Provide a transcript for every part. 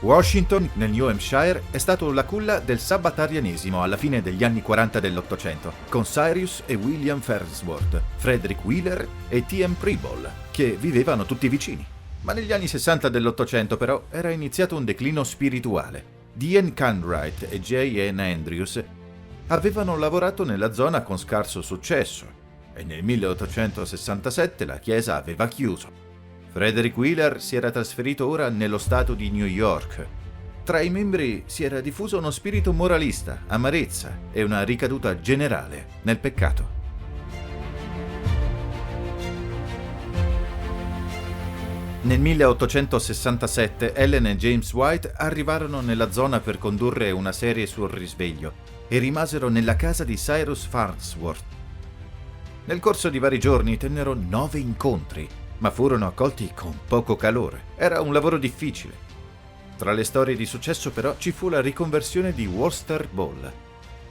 Washington, nel New Hampshire, è stato la culla del sabbatarianesimo alla fine degli anni 40 dell'Ottocento, con Cyrus e William Farnsworth, Frederick Wheeler e T.M. Preble, che vivevano tutti vicini. Ma negli anni 60 dell'Ottocento, però, era iniziato un declino spirituale. D.N. Cartwright e J.N. Andrews avevano lavorato nella zona con scarso successo e nel 1867 la chiesa aveva chiuso. Frederick Wheeler si era trasferito ora nello stato di New York. Tra i membri si era diffuso uno spirito moralista, amarezza e una ricaduta generale nel peccato. Nel 1867 Ellen e James White arrivarono nella zona per condurre una serie sul risveglio e rimasero nella casa di Cyrus Farnsworth. Nel corso di vari giorni tennero 9 incontri, ma furono accolti con poco calore. Era un lavoro difficile. Tra le storie di successo però ci fu la riconversione di Walter Ball.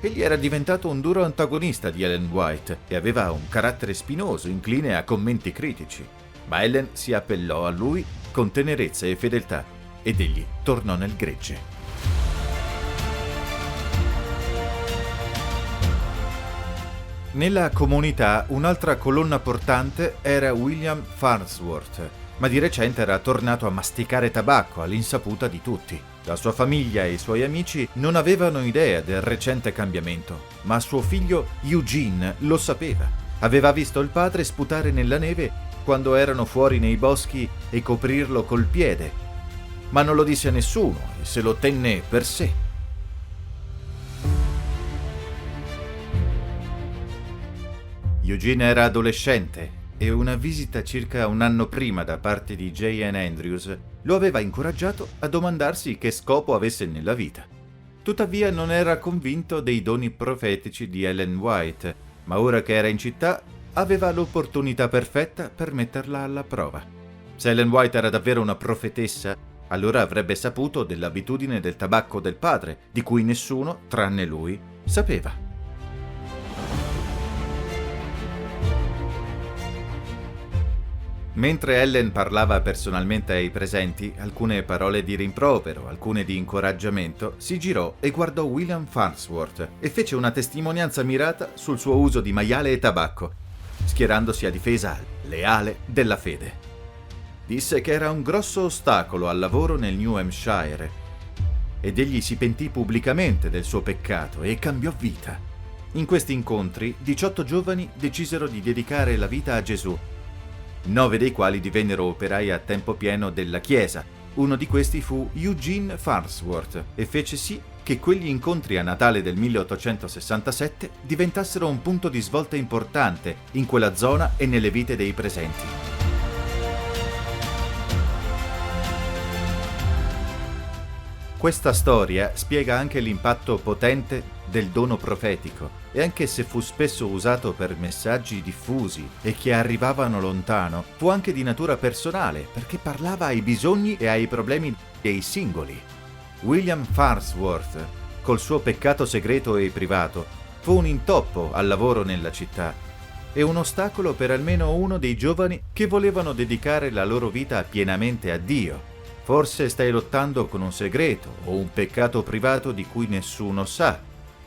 Egli era diventato un duro antagonista di Ellen White e aveva un carattere spinoso, incline a commenti critici. Ma Ellen si appellò a lui con tenerezza e fedeltà ed egli tornò nel gregge. Nella comunità un'altra colonna portante era William Farnsworth, ma di recente era tornato a masticare tabacco all'insaputa di tutti. La sua famiglia e i suoi amici non avevano idea del recente cambiamento, ma suo figlio Eugene lo sapeva. Aveva visto il padre sputare nella neve quando erano fuori nei boschi e coprirlo col piede, ma non lo disse a nessuno e se lo tenne per sé. Eugene era adolescente e una visita circa un anno prima da parte di J.N. Andrews lo aveva incoraggiato a domandarsi che scopo avesse nella vita. Tuttavia non era convinto dei doni profetici di Ellen White, ma ora che era in città aveva l'opportunità perfetta per metterla alla prova. Se Ellen White era davvero una profetessa, allora avrebbe saputo dell'abitudine del tabacco del padre, di cui nessuno, tranne lui, sapeva. Mentre Ellen parlava personalmente ai presenti, alcune parole di rimprovero, alcune di incoraggiamento, si girò e guardò William Farnsworth e fece una testimonianza mirata sul suo uso di maiale e tabacco, schierandosi a difesa leale della fede. Disse che era un grosso ostacolo al lavoro nel New Hampshire ed egli si pentì pubblicamente del suo peccato e cambiò vita. In questi incontri, 18 giovani decisero di dedicare la vita a Gesù, 9 dei quali divennero operai a tempo pieno della Chiesa. Uno di questi fu Eugene Farnsworth e fece sì che quegli incontri a Natale del 1867 diventassero un punto di svolta importante in quella zona e nelle vite dei presenti. Questa storia spiega anche l'impatto potente del dono profetico e anche se fu spesso usato per messaggi diffusi e che arrivavano lontano, fu anche di natura personale perché parlava ai bisogni e ai problemi dei singoli. William Farnsworth, col suo peccato segreto e privato, fu un intoppo al lavoro nella città e un ostacolo per almeno uno dei giovani che volevano dedicare la loro vita pienamente a Dio. Forse stai lottando con un segreto o un peccato privato di cui nessuno sa.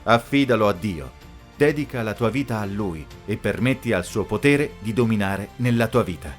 Affidalo a Dio, dedica la tua vita a Lui e permetti al suo potere di dominare nella tua vita.